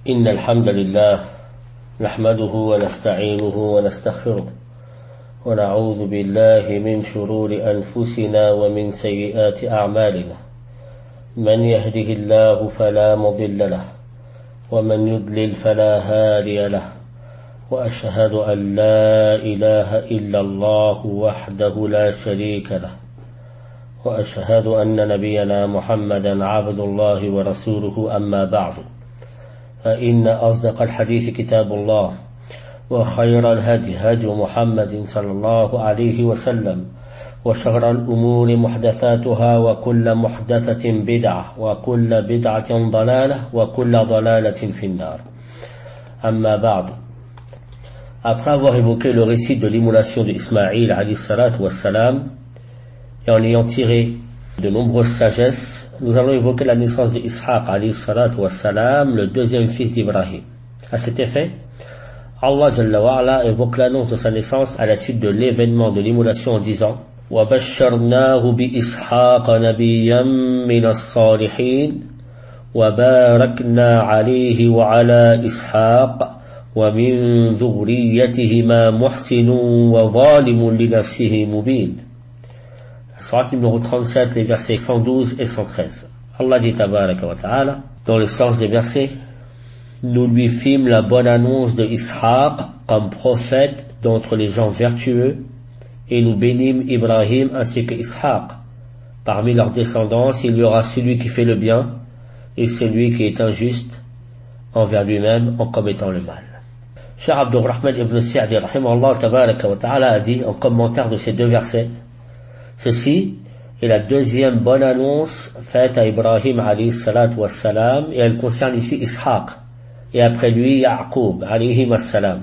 إن الحمد لله نحمده ونستعينه ونستغفره ونعوذ بالله من شرور أنفسنا ومن سيئات أعمالنا من يهده الله فلا مضل له ومن يضلل فلا هادي له وأشهد أن لا إله إلا الله وحده لا شريك له وأشهد أن نبينا محمدا عبد الله ورسوله أما بعد فإن أصدق الحديث كتاب الله وخير الهدي هدي محمد صلى الله عليه وسلم وشر الأمور محدثاتها وكل محدثة بدعة وكل بدعة ضلالة وكل ضلالة في النار أما بعد. Après avoir évoqué le récit de l'immolation d'Ismaïl alayhi salatu wassalam et en ayant tiré de nombreuses sagesses, nous allons évoquer la naissance d'Ishaq alayhi salatu wassalam, le deuxième fils d'Ibrahim. À cet effet, Allah Jalla wa Ala évoque l'annonce de sa naissance à la suite de l'événement de l'immolation en disant وَبَشَّرْنَاهُ بِإِسْحَاقَ نَبِيًّا مِنَ الصَّالِحِينَ وَبَارَكْنَا عَلَيْهِ وَعَلَى إِسْحَاقَ وَمِنْ ذُرِّيَّتِهِمَا مُحْسِنٌ وَظَالِمٌ لِنَفْسِهِ مُبِينٌ. Surat numéro 37, les versets 112 et 113. Allah dit tabaraka wa ta'ala, dans le sens des versets, nous lui fîmes la bonne annonce de Ishaq comme prophète d'entre les gens vertueux, et nous bénîmes Ibrahim ainsi que Ishaq. Parmi leurs descendants, il y aura celui qui fait le bien et celui qui est injuste envers lui-même en commettant le mal. Cheikh Abdurrahman ibn Sa'di rahimahullah tabaraka wa ta'ala a dit en commentaire de ces deux versets, ceci est la deuxième bonne annonce faite à Ibrahim alayhi salatu wassalam, et elle concerne ici Ishaq et après lui Ya'qub alayhi wassalam.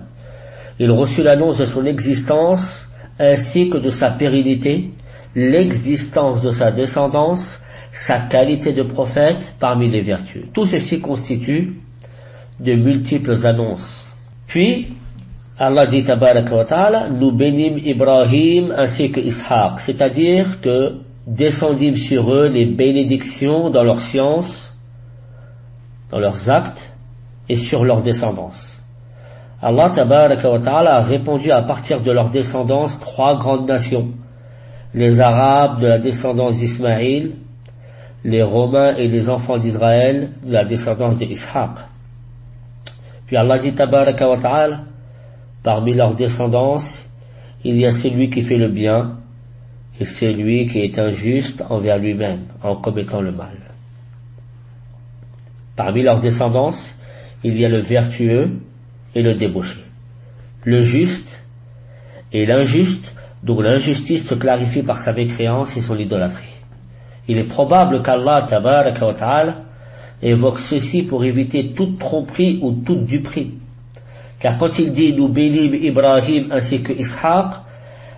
Il reçut l'annonce de son existence ainsi que de sa pérennité, l'existence de sa descendance, sa qualité de prophète parmi les vertus. Tout ceci constitue de multiples annonces. Puis Allah dit tabaraka wa ta'ala, nous bénîmes Ibrahim ainsi que Ishaq, c'est-à-dire que descendîmes sur eux les bénédictions dans leur science, dans leurs actes et sur leur descendance. Allah tabaraka wa ta'ala a répondu à partir de leur descendance trois grandes nations, les Arabes de la descendance d'Ismaïl, les Romains et les enfants d'Israël de la descendance d'Ishaq. Puis Allah dit tabaraka wa ta'ala, parmi leurs descendance, il y a celui qui fait le bien et celui qui est injuste envers lui-même en commettant le mal. Parmi leurs descendance, il y a le vertueux et le débauché, le juste et l'injuste, dont l'injustice se clarifie par sa mécréance et son idolâtrie. Il est probable qu'Allah tabaraka wa ta'ala évoque ceci pour éviter toute tromperie ou toute duperie. Car quand il dit nous bénîmes Ibrahim ainsi que Ishaq,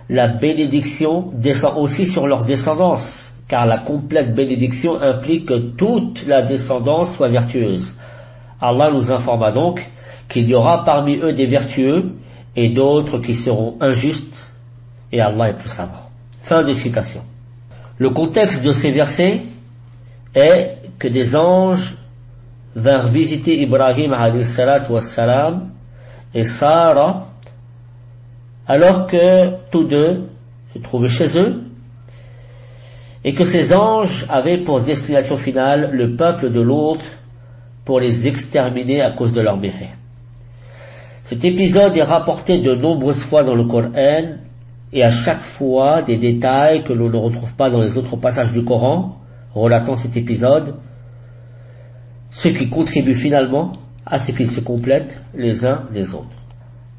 la bénédiction descend aussi sur leur descendance, car la complète bénédiction implique que toute la descendance soit vertueuse. Allah nous informa donc qu'il y aura parmi eux des vertueux et d'autres qui seront injustes, et Allah est plus savant. Fin de citation. Le contexte de ces versets est que des anges vinrent visiter Ibrahim alayhi salatu wassalam et Sarah, alors que tous deux se trouvaient chez eux, et que ces anges avaient pour destination finale le peuple de l'autre pour les exterminer à cause de leurs méfaits. Cet épisode est rapporté de nombreuses fois dans le Coran, et à chaque fois des détails que l'on ne retrouve pas dans les autres passages du Coran relatant cet épisode, ce qui contribue finalement à ce qu'ils se complètent les uns les autres.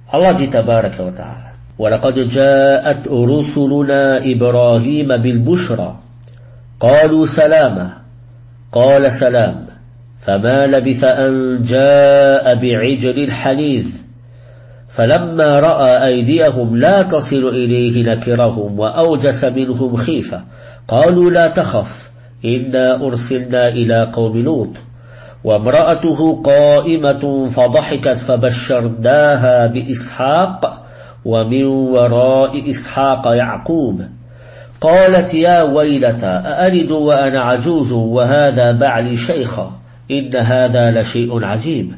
Allah dit tabaraka wa ta'ala, وَلَقَدْ جَاءَتْ رُسُلُنَا إِبْرَاهِيمَ بِالْبُشْرَى قَالُوا سَلَامًا قَالَ سَلَامٌ فَمَا لَبِثَ أَنْ جَاءَ بِعِجْلٍ حَنِيذٍ فَلَمَّا رَأَى أَيْدِيَهُمْ لَا تَصِلُ إِلَيْهِ نَكِرَهُمْ وَأَوْجَسَ مِنْهُمْ خِيفَةً قَالُوا لَا تَخَفْ إِنَّا أُرْسِلْنَا إِلَى قَوْمِ لُوطٍ وامرأته قائمة فضحكت فبشرناها بإسحاق ومن وراء إسحاق يعقوب قالت يا ويلتى أألد وأنا عجوز وهذا بعلي شيخا إن هذا لشيء عجيب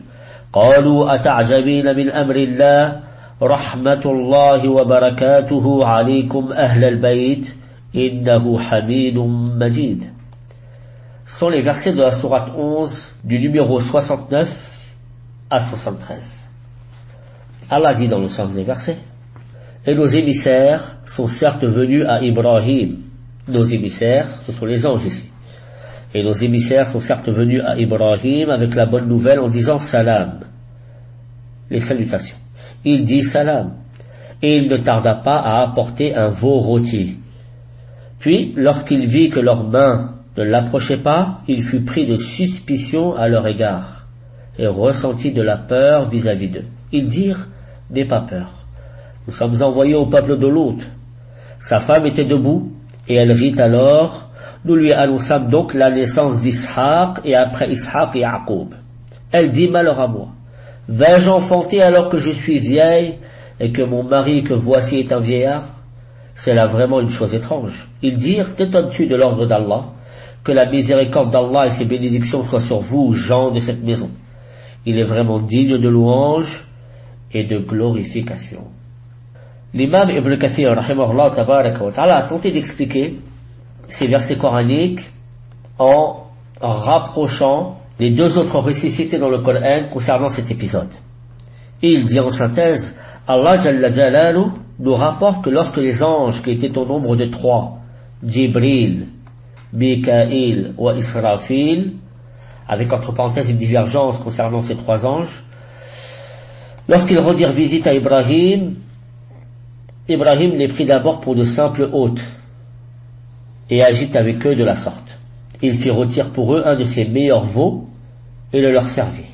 قالوا أتعجبين من أمر الله رحمة الله وبركاته عليكم أهل البيت إنه حميد مجيد. Ce sont les versets de la sourate 11 du numéro 69 à 73. Allah dit dans le sens des versets: et nos émissaires sont certes venus à Ibrahim. Nos émissaires, ce sont les anges ici. Et nos émissaires sont certes venus à Ibrahim avec la bonne nouvelle en disant salam, les salutations. Il dit salam, et il ne tarda pas à apporter un veau rôti. Puis, lorsqu'il vit que leurs mains ne l'approchaient pas, il fut pris de suspicion à leur égard, et ressentit de la peur vis-à-vis d'eux. Ils dirent: n'aie pas peur, nous sommes envoyés au peuple de Lot. Sa femme était debout, et elle rit alors. Nous lui annonçâmes donc la naissance d'Ishaq, et après Ishaq, Yaqub. Elle dit: malheur à moi, vais-je enfanter alors que je suis vieille, et que mon mari que voici est un vieillard? C'est là vraiment une chose étrange. Ils dirent: t'étonnes-tu de l'ordre d'Allah? Que la miséricorde d'Allah et ses bénédictions soient sur vous, gens de cette maison. Il est vraiment digne de louange et de glorification. L'imam Ibn Kathir, rahimahullah tabaraka wa ta'ala, a tenté d'expliquer ces versets coraniques en rapprochant les deux autres récits cités dans le Coran concernant cet épisode. Il dit en synthèse: Allah Jalla Jalalu nous rapporte que lorsque les anges, qui étaient au nombre de 3, Jibril, Mikaïl et Israfil, avec entre parenthèses une divergence concernant ces 3 anges, lorsqu'ils rendirent visite à Ibrahim, Ibrahim les prit d'abord pour de simples hôtes et agit avec eux de la sorte. Il fit rôtir pour eux un de ses meilleurs veaux et le leur servit.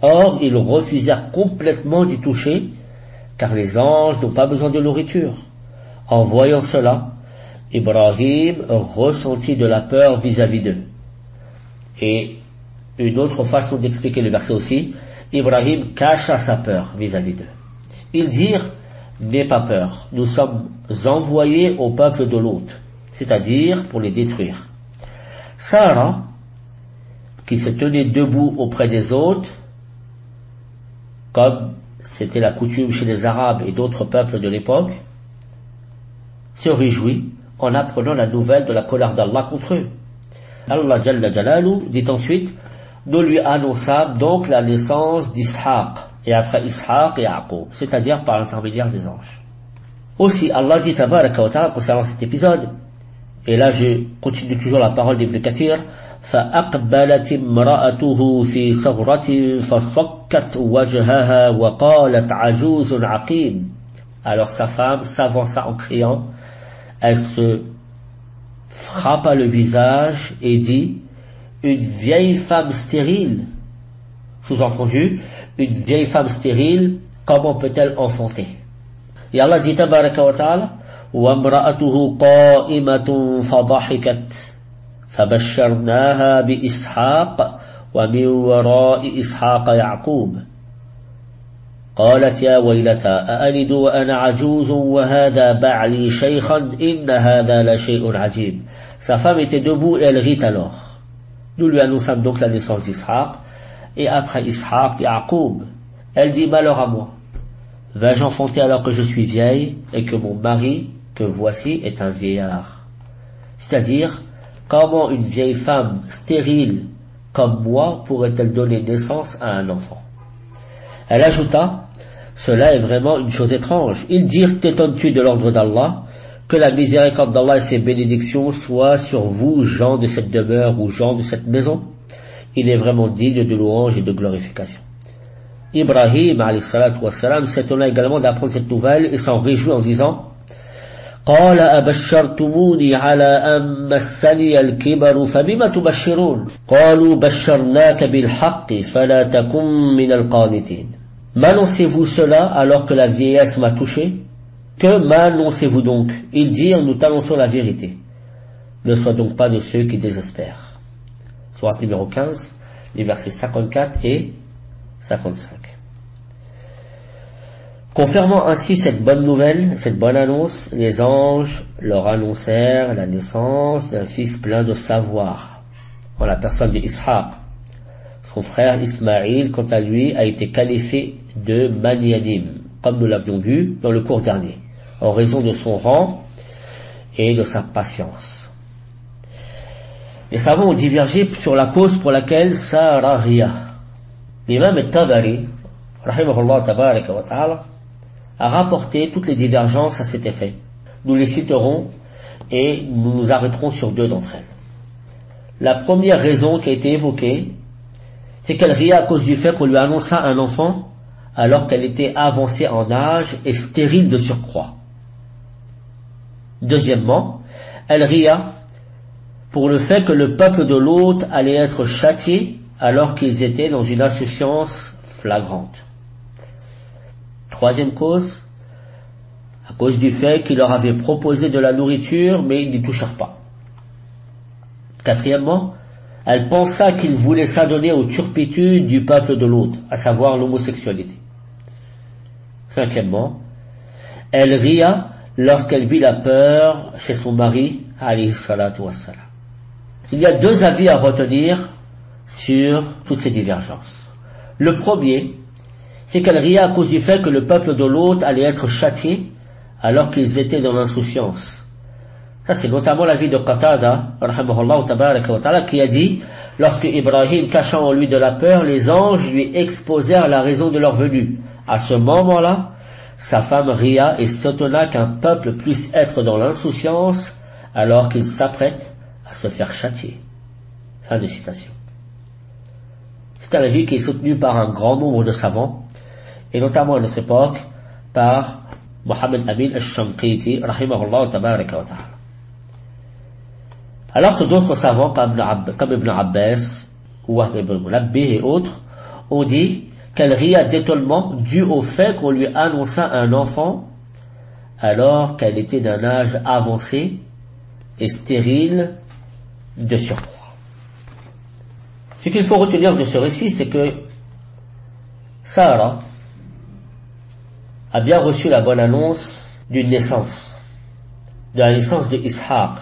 Or, ils refusèrent complètement d'y toucher, car les anges n'ont pas besoin de nourriture. En voyant cela, Ibrahim ressentit de la peur vis-à-vis d'eux. Et une autre façon d'expliquer le verset aussi, Ibrahim cacha sa peur vis-à-vis d'eux. Ils dirent: n'aie pas peur, nous sommes envoyés au peuple de Lot, c'est-à-dire pour les détruire. Sarah, qui se tenait debout auprès des hôtes, comme c'était la coutume chez les Arabes et d'autres peuples de l'époque, se réjouit en apprenant la nouvelle de la colère d'Allah contre eux. Allah Jalla Jalalu dit ensuite: nous lui annonçâmes donc la naissance d'Ishaq, et après Ishaq et Yaqub, c'est-à-dire par l'intermédiaire des anges. Aussi, Allah dit tabaraka wa ta'ala concernant cet épisode, et là je continue toujours la parole d'Ibn Kathir: فَأَقْبَلَتِ امْرَأَتُهُ فِي صَغْرَةٍ فَصَكَّتْ وَجْهَهَا وَقَالَتْ عَجُوزٌ عَقِيمٌ. Alors sa femme s'avança en criant, elle se frappa le visage et dit: une vieille femme stérile. Sous-entendu, une vieille femme stérile, comment peut-elle enfanter? Et Allah dit tabaraka wa ta'ala: وَامْرَأَتُهُ قَائِمَةٌ فَضَحِكَتْ فَبَشَّرْنَاهَا بِإِسْحَاقَ وَمِنْ وَرَاءِ إِسْحَاقَ يَعْقُوبَ قالت يا ويلتى أألد وأنا عجوز وهذا بعلي شيخا إن هذا لشيء عجيب. Sa femme était debout et elle rit alors. Nous lui annonçâmes donc la naissance d'Ishaq, et après Ishaq, Yaqub. Elle dit: malheur à moi, vais-je enfanter alors que je suis vieille et que mon mari, que voici, est un vieillard? C'est-à-dire, comment une vieille femme stérile comme moi pourrait-elle donner naissance à un enfant? Elle ajouta: cela est vraiment une chose étrange. Ils dirent: t'étonnes-tu de l'ordre d'Allah? Que la miséricorde d'Allah et ses bénédictions soient sur vous, gens de cette demeure ou gens de cette maison. Il est vraiment digne de louange et de glorification. Ibrahim alayhi salatu wassalam s'étonna également d'apprendre cette nouvelle et s'en réjouit en disant: قال أبشرتموني على أن مسني الكبر فبم تبشرون قالوا بشرناك بالحق فلا تكن من القانتين. M'annoncez-vous cela alors que la vieillesse m'a touché? Que m'annoncez-vous donc? Ils dirent: nous t'annonçons la vérité. Ne sois donc pas de ceux qui désespèrent. Sourate numéro 15, les versets 54 et 55. Confirmant ainsi cette bonne nouvelle, cette bonne annonce, les anges leur annoncèrent la naissance d'un fils plein de savoir, en la personne de Ishaq. Son frère Ismaïl, quant à lui, a été qualifié de Magnanim, comme nous l'avions vu dans le cours dernier, en raison de son rang et de sa patience. Les savants ont divergé sur la cause pour laquelle Sara Ria. L'imam al-Tabari, rahimahullah tabaraka wa ta'ala, a rapporté toutes les divergences à cet effet. Nous les citerons et nous nous arrêterons sur deux d'entre elles. La première raison qui a été évoquée, c'est qu'elle riait à cause du fait qu'on lui annonça un enfant alors qu'elle était avancée en âge et stérile de surcroît. Deuxièmement, elle ria pour le fait que le peuple de Lot allait être châtié alors qu'ils étaient dans une insouciance flagrante. Troisième cause, à cause du fait qu'il leur avait proposé de la nourriture mais ils n'y touchèrent pas. Quatrièmement, elle pensa qu'il voulait s'adonner aux turpitudes du peuple de Lot, à savoir l'homosexualité. Cinquièmement, elle ria lorsqu'elle vit la peur chez son mari, alayhi salatu wassalam. Il y a deux avis à retenir sur toutes ces divergences. Le premier, c'est qu'elle ria à cause du fait que le peuple de Lot allait être châtié alors qu'ils étaient dans l'insouciance. Ça, c'est notamment l'avis de Qatada, rahimahullah tabaraka wa ta'ala, qui a dit, lorsque Ibrahim, cachant en lui de la peur, les anges lui exposèrent la raison de leur venue. À ce moment-là, sa femme ria et s'étonna qu'un peuple puisse être dans l'insouciance alors qu'il s'apprête à se faire châtier. Fin de citation. C'est un avis qui est soutenu par un grand nombre de savants, et notamment à notre époque, par Mohammed Amin al-Shamqiti, rahimahullah tabaraka wa ta'ala. Alors que d'autres savants comme Ibn Abbas, Wahb ibn Munabbih et autres ont dit qu'elle ria d'étonnement dû au fait qu'on lui annonça un enfant alors qu'elle était d'un âge avancé et stérile de surcroît. Ce qu'il faut retenir de ce récit, c'est que Sarah a bien reçu la bonne annonce d'une naissance, de la naissance de Ishaq.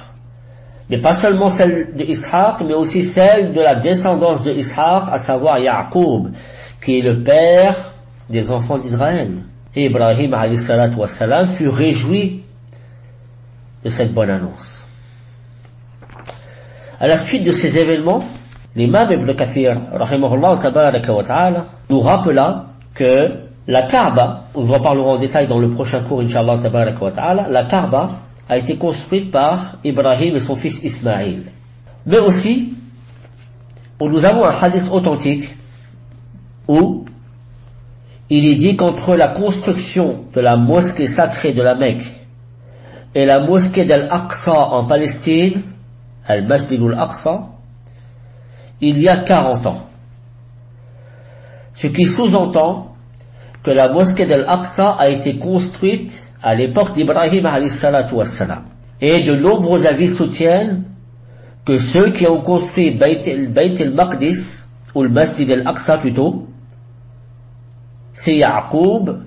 Mais pas seulement celle de Ishaq, mais aussi celle de la descendance de Ishaq, à savoir Ya'qub, qui est le père des enfants d'Israël. Et Ibrahim alayhi salatu wassalam fut réjoui de cette bonne annonce. À la suite de ces événements, l'imam Ibn Kathir, rahimahullah tabaraka wa ta'ala, nous rappela que la Kaaba, nous en parlerons en détail dans le prochain cours, inshallah tabaraka wa ta'ala, la Kaaba a été construite par Ibrahim et son fils Ismaïl. Mais aussi, nous avons un hadith authentique où il est dit qu'entre la construction de la mosquée sacrée de la Mecque et la mosquée d'Al-Aqsa en Palestine, Al-Masjid al-Aqsa, il y a 40 ans. Ce qui sous-entend que la mosquée d'Al-Aqsa a été construite à l'époque d'Ibrahim alayhi salatu wassalam. Et de nombreux avis soutiennent que ceux qui ont construit Bayt al-Maqdis, ou le Masjid al-Aqsa plutôt, c'est Ya'qub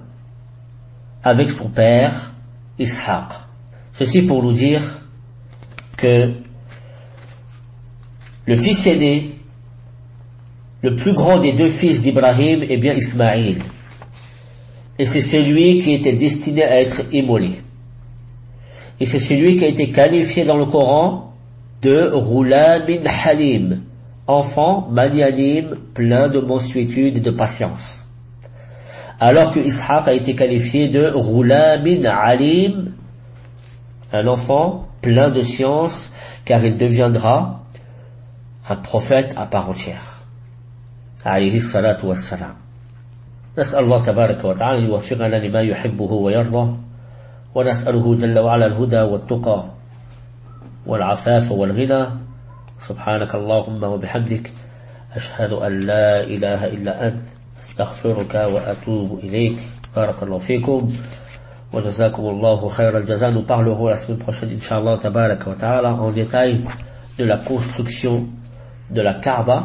avec son père Ishaq. Ceci pour nous dire que le fils aîné, le plus grand des deux fils d'Ibrahim, est bien Ismaïl. Et c'est celui qui était destiné à être immolé. Et c'est celui qui a été qualifié dans le Coran de Ghulamin Halim, enfant magnanim, plein de mansuétude et de patience. Alors que Ishaq a été qualifié de Ghulamin Alim, un enfant plein de science, car il deviendra un prophète à part entière. Alayhi salatu wassalam. نسأل الله تبارك وتعالى أن يوفقنا لما يحبه ويرضى ونسأله جل وعلا الهدى والتقى والعفاف والغنى سبحانك اللهم وبحمدك أشهد أن لا إله إلا أنت أستغفرك وأتوب إليك بارك الله فيكم وجزاكم الله خير الجزاء. Nous parlerons la semaine prochaine Inch'Allah tabaraka wa ta'ala en détail de la construction de la Kaaba,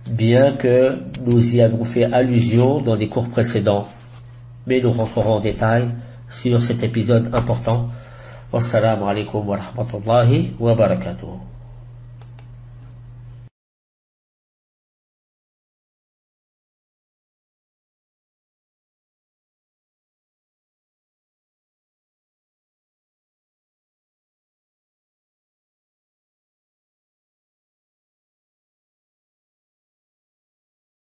bien que nous y avons fait allusion dans des cours précédents, mais nous rentrerons en détail sur cet épisode important. Wassalamu alaikum wa rahmatullahi wa barakatuh.